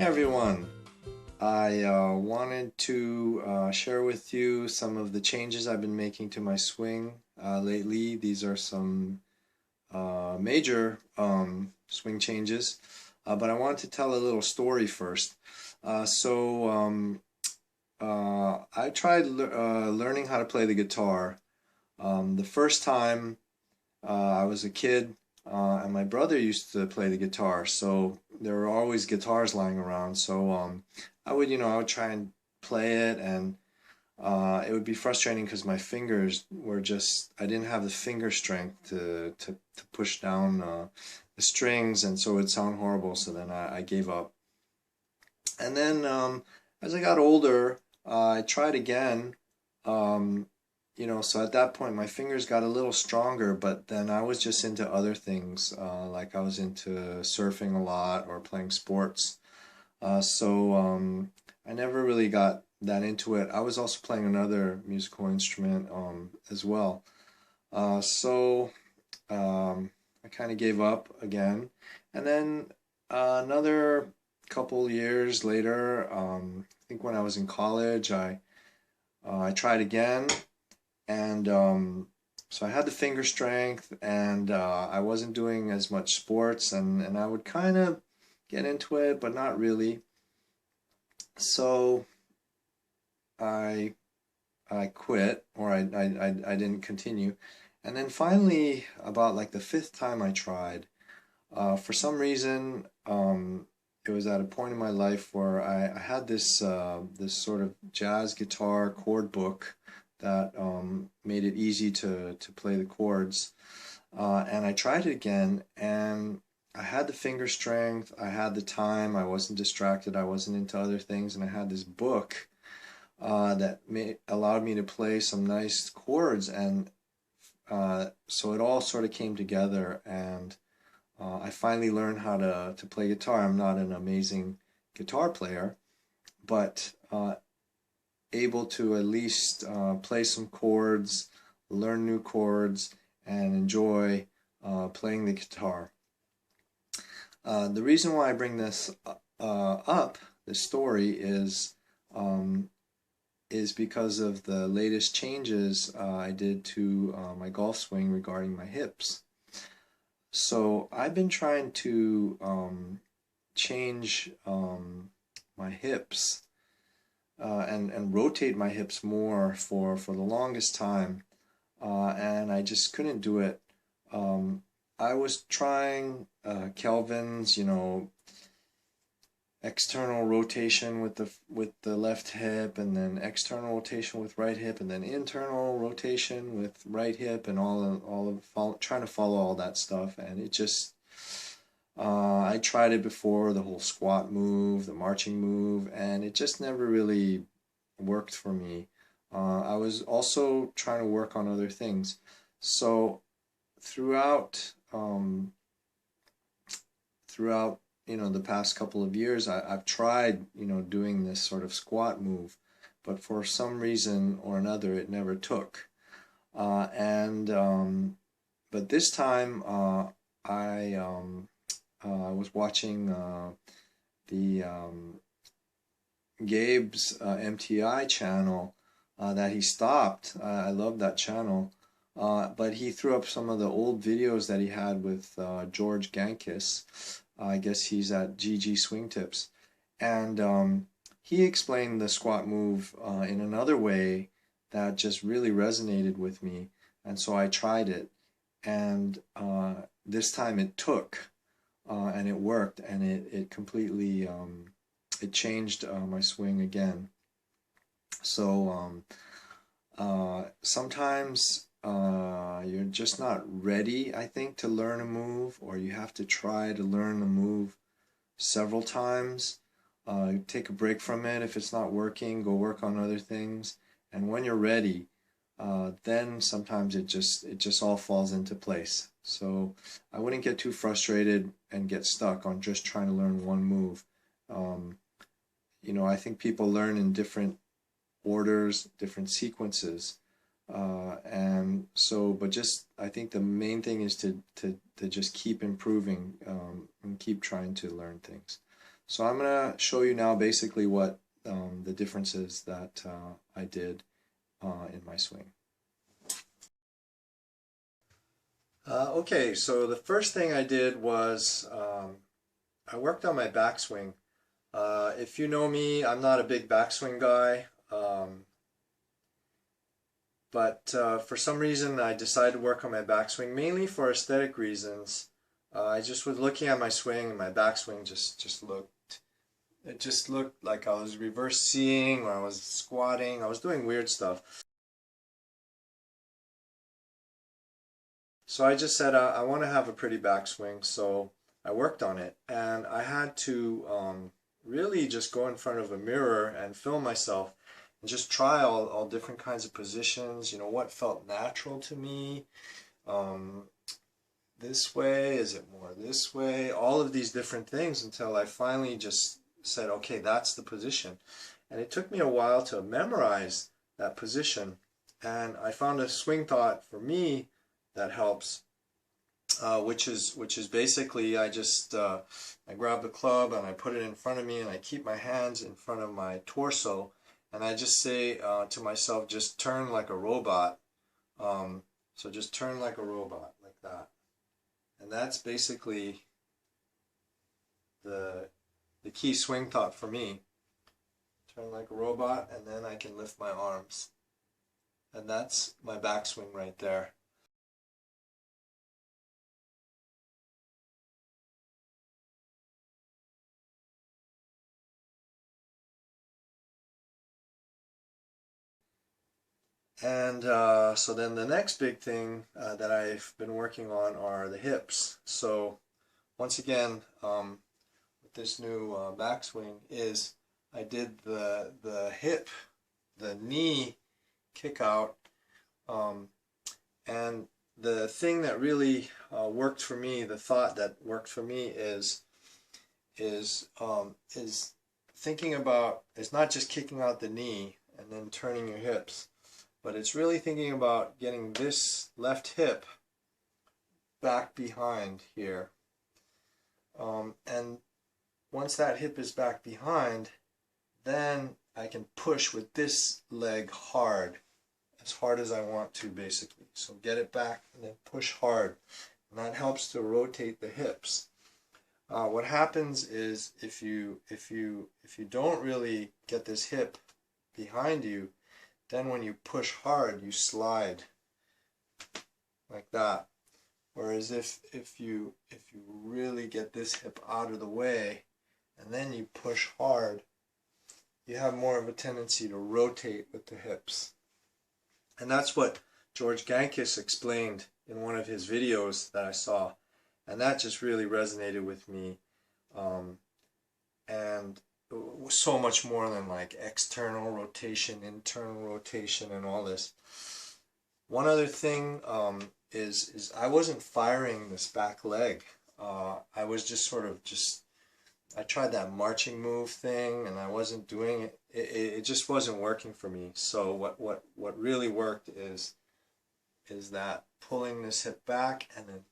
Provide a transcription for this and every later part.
everyone. I wanted to share with you some of the changes I've been making to my swing lately. These are some major swing changes, but I wanted to tell a little story first. I tried learning how to play the guitar. The first time I was a kid, and my brother used to play the guitar, so there were always guitars lying around. So I would try and play it, and it would be frustrating because my fingers were just, I didn't have the finger strength to push down the strings, and so it would sound horrible. So then I gave up. And then as I got older, I tried again. Um, so at that point my fingers got a little stronger, but then I was just into other things, like I was into surfing a lot or playing sports. I never really got that into it. I was also playing another musical instrument as well. So I kind of gave up again. And then another couple years later, I think when I was in college, I tried again, and so I had the finger strength, and I wasn't doing as much sports, and I would kind of get into it, but not really. So I I quit, or I didn't continue. And then finally, about like the fifth time I tried, for some reason, it was at a point in my life where I had this sort of jazz guitar chord book that made it easy to play the chords. And I tried it again, and I had the finger strength, I had the time, I wasn't distracted, I wasn't into other things, and I had this book allowed me to play some nice chords, and so it all sort of came together, and I finally learned how to play guitar. I'm not an amazing guitar player, but able to at least play some chords, learn new chords, and enjoy playing the guitar. The reason why I bring this up, this story, is because of the latest changes I did to my golf swing regarding my hips. So I've been trying to change my hips and rotate my hips more for the longest time, and I just couldn't do it. I was trying Kelvin's, external rotation with the left hip, and then external rotation with right hip, and then internal rotation with right hip, and trying to follow all that stuff, and it just I tried it before, the whole squat move, the marching move, and it just never really worked for me. I was also trying to work on other things, so throughout throughout the past couple of years, I've tried doing this sort of squat move, but for some reason or another it never took. And But this time I was watching the Gabe's MTI channel that he stopped. I love that channel. But he threw up some of the old videos that he had with George Gankis. I guess he's at GG Swing Tips. And he explained the squat move in another way that just really resonated with me. And so I tried it. And this time it took, and it worked, and it completely, it changed my swing again. So sometimes you're just not ready, I think, to learn a move, or you have to try to learn a move several times. Take a break from it if it's not working, go work on other things, and when you're ready, then sometimes it just all falls into place. So I wouldn't get too frustrated and get stuck on just trying to learn one move. I think people learn in different orders, different sequences. But just, I think the main thing is to just keep improving, and keep trying to learn things. So I'm going to show you now basically what the differences that I did in my swing. Okay, so the first thing I did was I worked on my backswing. If you know me, I'm not a big backswing guy, but for some reason I decided to work on my backswing, mainly for aesthetic reasons. I just was looking at my swing, and my backswing just looked like I was reverse seeing, or I was squatting. I was doing weird stuff. So I just said I want to have a pretty backswing, so I worked on it, and I had to really just go in front of a mirror and film myself and just try all different kinds of positions, you know, what felt natural to me. This way, is it more this way? All of these different things until I finally just said, okay, that's the position. And it took me a while to memorize that position. And I found a swing thought for me that helps, which is basically I grab the club and I put it in front of me and I keep my hands in front of my torso, and I just say to myself, just turn like a robot. So just turn like a robot, like that. And that's basically the key swing thought for me. Turn like a robot, and then I can lift my arms. And that's my backswing right there. And so then the next big thing that I've been working on are the hips. So once again, with this new backswing is I did the hip, the knee kick out, and the thing that really worked for me, the thought that worked for me is thinking about, it's not just kicking out the knee and then turning your hips, but it's really thinking about getting this left hip back behind here. And once that hip is back behind, then I can push with this leg hard as I want to, basically. So get it back and then push hard. And that helps to rotate the hips. What happens is if you don't really get this hip behind you, then when you push hard, you slide like that. Whereas if you really get this hip out of the way and then you push hard, you have more of a tendency to rotate with the hips. And that's what George Gankis explained in one of his videos that I saw. And that just really resonated with me. And so much more than like external rotation, internal rotation, and all this. One other thing is I wasn't firing this back leg. I was just I tried that marching move thing and I wasn't doing it. It just wasn't working for me. So what really worked is that pulling this hip back and then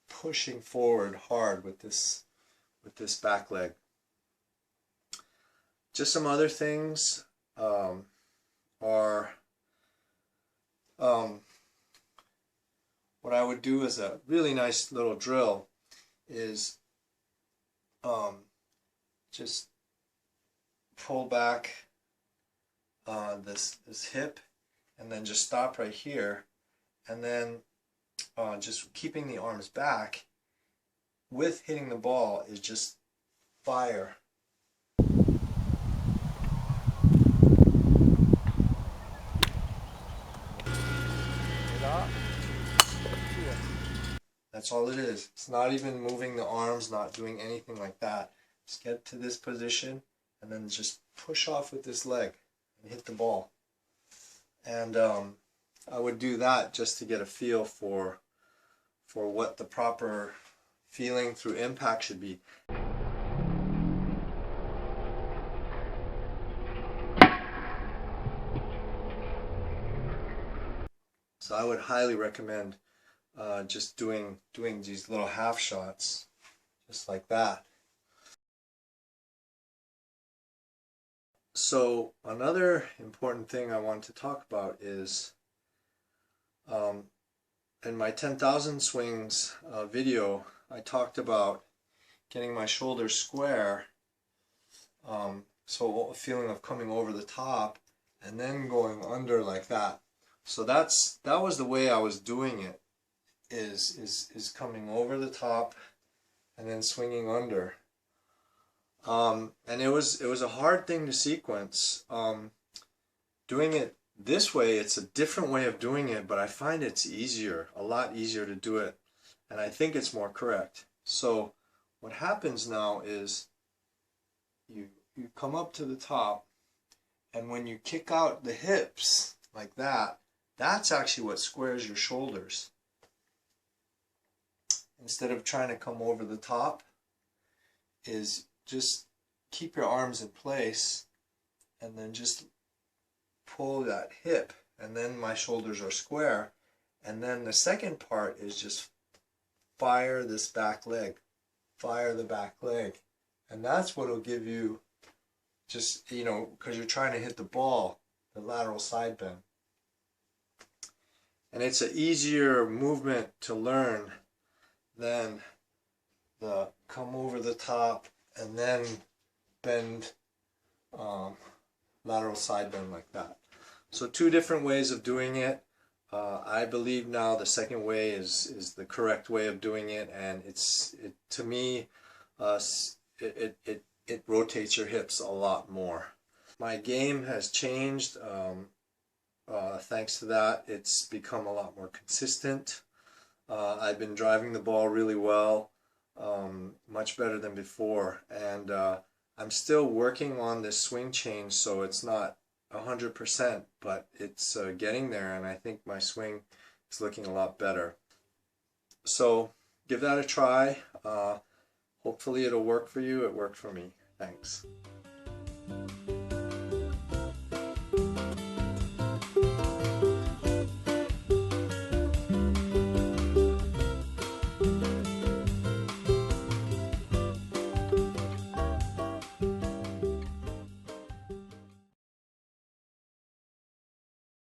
pushing forward hard with this back leg. Just some other things are what I would do as a really nice little drill is just pull back this hip and then just stop right here, and then just keeping the arms back with hitting the ball is just fire. That's all it is. It's not even moving the arms, not doing anything like that. Just get to this position and then just push off with this leg and hit the ball. And I would do that just to get a feel for what the proper feeling through impact should be. So I would highly recommend just doing these little half shots just like that. So another important thing I want to talk about is in my 10,000 swings video, I talked about getting my shoulders square, so a feeling of coming over the top and then going under like that. So that was the way I was doing it, is coming over the top and then swinging under. And it was a hard thing to sequence. Doing it this way, it's a different way of doing it, but I find it's easier, a lot easier to do it, and I think it's more correct. So what happens now is you come up to the top, and when you kick out the hips like that, that's actually what squares your shoulders. Instead of trying to come over the top, is just keep your arms in place and then just pull that hip, and then my shoulders are square. And then the second part is just fire this back leg, fire the back leg, and that's what will give you, just, you know, because you're trying to hit the ball, the lateral side bend. And it's an easier movement to learn than the come over the top and then bend, lateral side bend like that. So two different ways of doing it. I believe now the second way is the correct way of doing it, and to me, it rotates your hips a lot more. My game has changed. Thanks to that, it's become a lot more consistent. I've been driving the ball really well, much better than before, and I'm still working on this swing change, so it's not 100%, but it's getting there, and I think my swing is looking a lot better. So give that a try. Hopefully it'll work for you. It worked for me. Thanks.